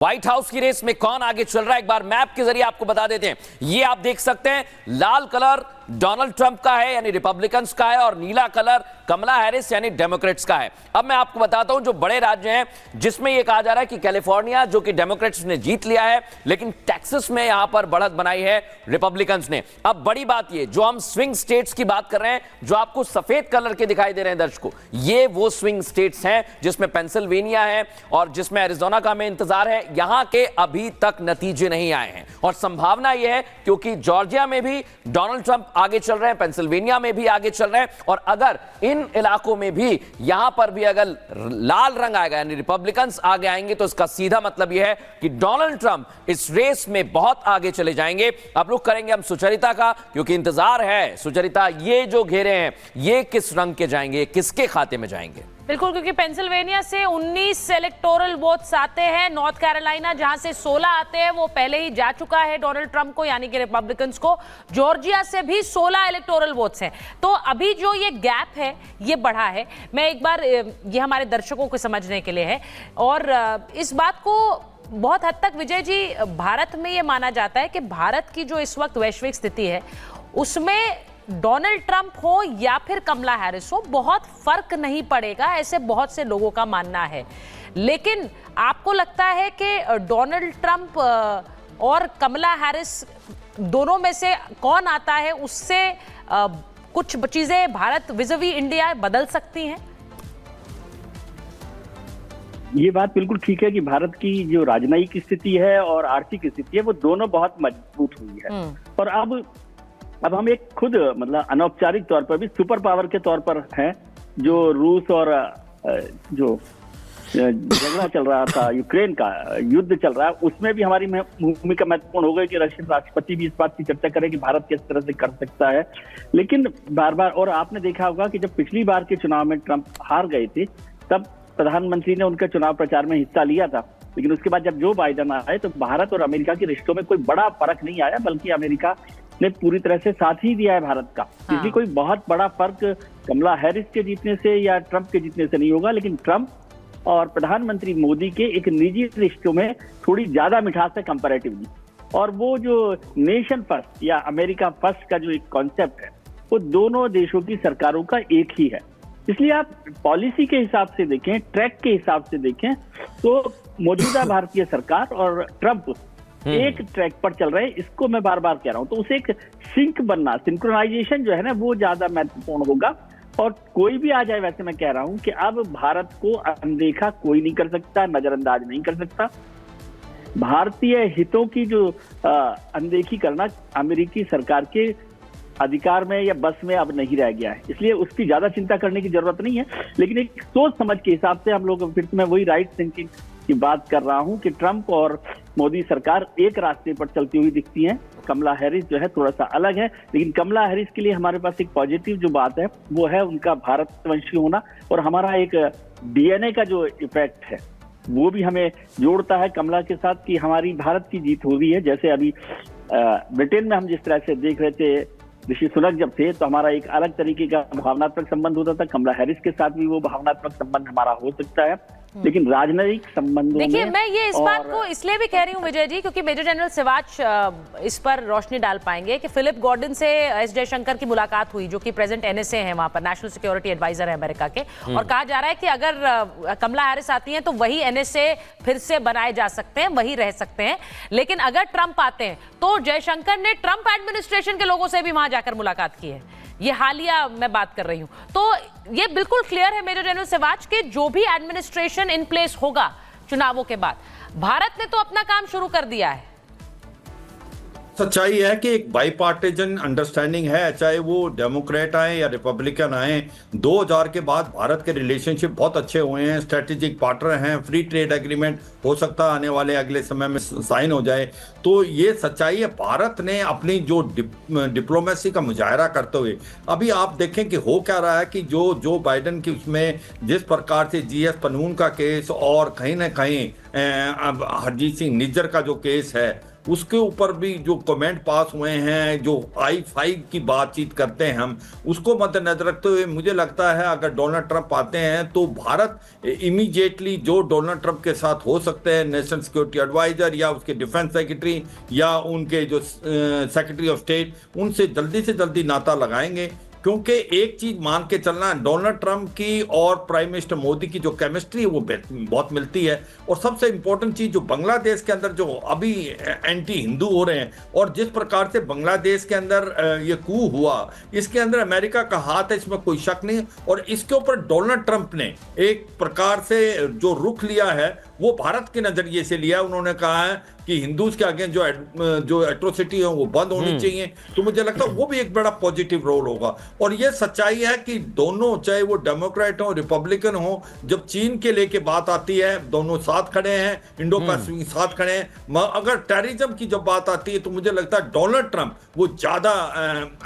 White house की race में कौन आगे चल रहा है एक बार मैप के जरिए आपको बता देते हैं। ये आप देख सकते हैं, लाल कलर डोनाल्ड ट्रंप का है यानी रिपब्लिकन्स का है और नीला कलर कमला हैरिस यानी डेमोक्रेट्स का है। अब मैं आपको बताता हूं जो बड़े राज्य हैं जिसमें यह कहा जा रहा है कि कैलिफोर्निया जो कि डेमोक्रेट्स ने जीत लिया है, लेकिन टेक्सास में यहां पर बढ़त बनाई है रिपब्लिकन्स ने। अब बड़ी बात ये जो हम स्विंग स्टेट्स की बात कर रहे हैं, जो आपको सफेद कलर के दिखाई दे रहे हैं दर्शकों, ये वो स्विंग स्टेट्स हैं जिसमें पेंसिल्वेनिया है और जिसमें एरिजोना का हमें इंतजार है। यहां के अभी तक नतीजे नहीं आए हैं और संभावना यह है क्योंकि जॉर्जिया में भी डोनाल्ड ट्रंप आगे चल रहे हैं, पेंसिल्वेनिया में भी आगे चल रहे हैं और अगर इन इलाकों में भी यहां पर भी अगर लाल रंग आएगा यानी रिपब्लिकन्स आगे आएंगे तो इसका सीधा मतलब यह है कि डोनाल्ड ट्रंप इस रेस में बहुत आगे चले जाएंगे। अब रुख करेंगे हम सुचरिता का, क्योंकि इंतजार है सुचरिता, ये जो घेरे हैं ये किस रंग के जाएंगे, किसके खाते में जाएंगे? बिल्कुल, क्योंकि पेंसिल्वेनिया से 19 इलेक्टोरल वोट्स आते हैं, नॉर्थ कैरोलिना जहां से 16 आते हैं वो पहले ही जा चुका है डोनाल्ड ट्रंप को यानी कि रिपब्लिकन्स को, जॉर्जिया से भी 16 इलेक्टोरल वोट्स हैं। तो अभी जो ये गैप है ये बढ़ा है। मैं एक बार ये हमारे दर्शकों को समझने के लिए है और इस बात को बहुत हद तक विजय जी भारत में ये माना जाता है कि भारत की जो इस वक्त वैश्विक स्थिति है उसमें डोनाल्ड ट्रंप हो या फिर कमला हैरिस हो बहुत फर्क नहीं पड़ेगा, ऐसे बहुत से लोगों का मानना है। लेकिन आपको लगता है कि डोनाल्ड ट्रंप और कमला हैरिस दोनों में से कौन आता है उससे कुछ चीजें भारत विज़-वी इंडिया बदल सकती हैं? ये बात बिल्कुल ठीक है कि भारत की जो राजनयिक स्थिति है और आर्थिक स्थिति है वो दोनों बहुत मजबूत हुई है और अब हम एक खुद मतलब अनौपचारिक तौर पर भी सुपर पावर के तौर पर हैं। जो रूस और जो झगड़ा चल रहा था यूक्रेन का युद्ध चल रहा है उसमें भी हमारी भूमिका महत्वपूर्ण हो गई कि रशियन राष्ट्रपति भी इस बात की चर्चा करें कि भारत किस तरह से कर सकता है। लेकिन बार बार, और आपने देखा होगा कि जब पिछली बार के चुनाव में ट्रंप हार गए थे तब प्रधानमंत्री ने उनके चुनाव प्रचार में हिस्सा लिया था, लेकिन उसके बाद जब जो बाइडेन आए तो भारत और अमेरिका के रिश्तों में कोई बड़ा फर्क नहीं आया, बल्कि अमेरिका ने पूरी तरह से साथ ही दिया है भारत का। इसलिए कोई बहुत बड़ा फर्क कमला हैरिस के जीतने से या ट्रंप के जीतने से नहीं होगा, लेकिन ट्रंप और प्रधानमंत्री मोदी के एक निजी रिश्तों में थोड़ी ज्यादा मिठास है कंपैरेटिवली। और वो जो नेशन फर्स्ट या अमेरिका फर्स्ट का जो एक कॉन्सेप्ट है वो दोनों देशों की सरकारों का एक ही है। इसलिए आप पॉलिसी के हिसाब से देखें, ट्रैक के हिसाब से देखें तो मौजूदा भारतीय सरकार और ट्रंप एक ट्रैक पर चल रहे हैं। इसको मैं बार बार कह रहा हूं, तो उसे एक सिंक बनना, सिंक्रोनाइजेशन जो है ना वो ज्यादा महत्वपूर्ण होगा। और कोई भी आ जाए, वैसे मैं कह रहा हूं कि अब भारत को अनदेखा कोई नहीं कर सकता, नजरअंदाज नहीं कर सकता। भारतीय हितों की जो अनदेखी करना अमेरिकी सरकार के अधिकार में या बस में अब नहीं रह गया है, इसलिए उसकी ज्यादा चिंता करने की जरूरत नहीं है। लेकिन एक सोच समझ के हिसाब से हम लोग, फिर मैं वही राइट थिंकिंग की बात कर रहा हूं कि ट्रंप और मोदी सरकार एक रास्ते पर चलती हुई दिखती है। कमला हैरिस जो है थोड़ा सा अलग है, लेकिन कमला हैरिस के लिए हमारे पास एक पॉजिटिव जो बात है वो है उनका भारतवंशी होना और हमारा एक डीएनए का जो इफेक्ट है वो भी हमें जोड़ता है कमला के साथ कि हमारी भारत की जीत हो रही है। जैसे अभी ब्रिटेन में हम जिस तरह से देख रहे थे ऋषि सुनक जब थे तो हमारा एक अलग तरीके का भावनात्मक संबंध होता था, कमला हैरिस के साथ भी वो भावनात्मक संबंध हमारा हो सकता है। लेकिन राजनयिक संबंधों देखिए, में मैं ये इस बात को इसलिए भी कह रही हूँ विजय जी क्योंकि मेजर जनरल सिवाच इस पर रोशनी डाल पाएंगे कि फिलिप गॉर्डन से एस जयशंकर की मुलाकात हुई, जो कि प्रेजेंट एनएसए हैं वहां पर, नेशनल सिक्योरिटी एडवाइजर है अमेरिका के, और कहा जा रहा है कि अगर कमला हैरिस आती हैं तो वही एनएसए फिर से बनाए जा सकते हैं, वही रह सकते हैं। लेकिन अगर ट्रंप आते हैं तो जयशंकर ने ट्रंप एडमिनिस्ट्रेशन के लोगों से भी वहां जाकर मुलाकात की है। ये हालिया मैं बात कर रही हूं, तो ये बिल्कुल क्लियर है मेजर जनरल सिवाच के जो भी एडमिनिस्ट्रेशन इन प्लेस होगा चुनावों के बाद, भारत ने तो अपना काम शुरू कर दिया है। सच्चाई है कि एक बाईपार्टीजन अंडरस्टैंडिंग है, चाहे वो डेमोक्रेट आए या रिपब्लिकन आए। 2000 के बाद भारत के रिलेशनशिप बहुत अच्छे हुए हैं, स्ट्रेटेजिक पार्टनर हैं, फ्री ट्रेड एग्रीमेंट हो सकता है आने वाले अगले समय में साइन हो जाए। तो ये सच्चाई है, भारत ने अपनी जो डिप्लोमेसी का मुजाहरा करते हुए, अभी आप देखें कि हो क्या रहा है कि जो बाइडेन की उसमें जिस प्रकार से जीएस कानून का केस और कहीं ना कहीं अब हरजीत सिंह निज्जर का जो केस है उसके ऊपर भी जो कमेंट पास हुए हैं, जो I-5 की बातचीत करते हैं हम, उसको मद्देनजर रखते हुए मुझे लगता है अगर डोनाल्ड ट्रंप आते हैं तो भारत इमीडिएटली जो डोनाल्ड ट्रंप के साथ हो सकते हैं, नेशनल सिक्योरिटी एडवाइजर या उसके डिफेंस सेक्रेटरी या उनके जो सेक्रेटरी ऑफ स्टेट, उनसे जल्दी से जल्दी नाता लगाएंगे। क्योंकि एक चीज मान के चलना, डोनाल्ड ट्रंप की और प्राइम मिनिस्टर मोदी की जो केमिस्ट्री है वो बहुत मिलती है। और सबसे इंपॉर्टेंट चीज, जो बांग्लादेश के अंदर जो अभी एंटी हिंदू हो रहे हैं और जिस प्रकार से बांग्लादेश के अंदर ये कू हुआ, इसके अंदर अमेरिका का हाथ है, इसमें कोई शक नहीं। और इसके ऊपर डोनाल्ड ट्रंप ने एक प्रकार से जो रुख लिया है वो भारत के नजरिए से लिया। उन्होंने कहा है कि हिंदूज के आगे जो एट्रोसिटी है वो बंद होनी चाहिए। तो मुझे लगता है वो भी एक बड़ा पॉजिटिव रोल होगा। और ये सच्चाई है कि दोनों, चाहे वो डेमोक्रेट हो रिपब्लिकन हो, जब चीन के लेके बात आती है दोनों साथ खड़े हैं, इंडो पैसिफिक साथ खड़े हैं। अगर टेररिज्म की जब बात आती है तो मुझे लगता है डोनाल्ड ट्रंप वो ज्यादा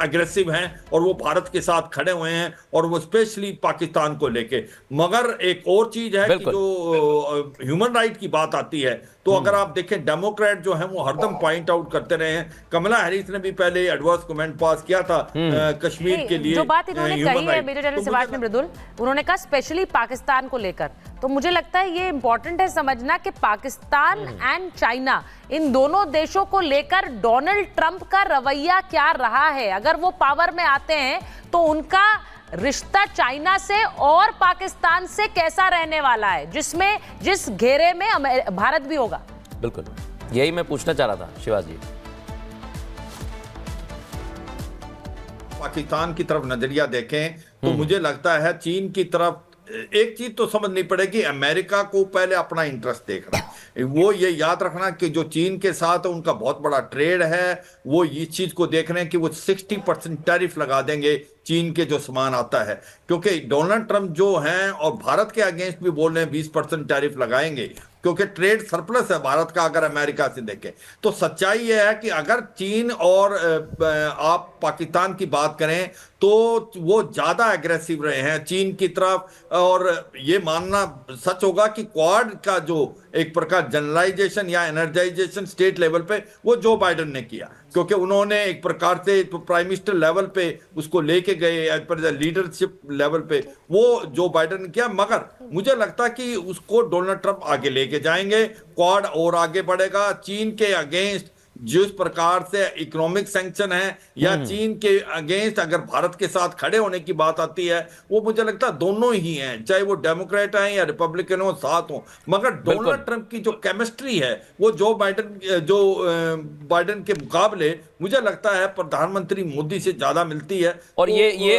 अग्रेसिव हैं और वो भारत के साथ खड़े हुए हैं, और वो स्पेशली पाकिस्तान को लेके। मगर एक और चीज है कि जो ह्यूमन राइट की बात आती है तो अगर आप देखें, डेमोक्रेट जो है वो हरदम पॉइंट आउट करते रहे हैं। कमला हैरिस ने भी पहले एडवर्स कमेंट पास किया था कश्मीर के लिए। जो बात इन्होंने कही है मेजर जनरल सिवाच ने मृदुल, उन्होंने कहा स्पेशली पाकिस्तान को लेकर, तो मुझे लगता है ये इंपॉर्टेंट है समझना कि पाकिस्तान एंड चाइना, इन दोनों देशों को लेकर डोनाल्ड ट्रंप का रवैया क्या रहा है। अगर वो पावर में आते हैं तो उनका रिश्ता चाइना से और पाकिस्तान से कैसा रहने वाला है, जिस घेरे में भारत भी होगा। बिल्कुल, यही मैं पूछना चाह रहा था शिवाजी जी। पाकिस्तान की तरफ नजरिया देखें तो मुझे लगता है चीन की तरफ एक चीज तो समझनी पड़ेगी, अमेरिका को पहले अपना इंटरेस्ट देखना है। वो ये याद रखना कि जो चीन के साथ उनका बहुत बड़ा ट्रेड है, वो इस चीज को देख रहे हैं कि वो 60% टैरिफ लगा देंगे चीन के जो सामान आता है। क्योंकि डोनाल्ड ट्रंप जो हैं और भारत के अगेंस्ट भी बोल रहे हैं 20% टैरिफ लगाएंगे, क्योंकि ट्रेड सरप्लस है भारत का अगर अमेरिका से देखें। तो सच्चाई यह है कि अगर चीन और आप पाकिस्तान की बात करें तो वो ज्यादा एग्रेसिव रहे हैं चीन की तरफ। और ये मानना सच होगा कि क्वाड का जो एक प्रकार जनरलाइजेशन या एनर्जाइजेशन स्टेट लेवल पे वो जो बाइडेन ने किया, क्योंकि उन्होंने एक प्रकार से प्राइम मिनिस्टर लेवल पे उसको लेके गए, एज पर लीडरशिप लेवल पे वो जो बाइडेन ने किया। मगर मुझे लगता है कि उसको डोनाल्ड ट्रंप आगे लेके जाएंगे, क्वाड और आगे बढ़ेगा। चीन के अगेंस्ट जिस प्रकार से इकोनॉमिक सैंक्शन है या चीन के अगेंस्ट अगर भारत के साथ खड़े होने की बात आती है, वो मुझे लगता है दोनों ही हैं, चाहे वो डेमोक्रेट हैं या रिपब्लिकन हो, साथ हो। मगर डोनाल्ड ट्रंप की जो केमिस्ट्री है वो जो बाइडेन के मुकाबले मुझे लगता है प्रधानमंत्री मोदी से ज्यादा मिलती है। और ये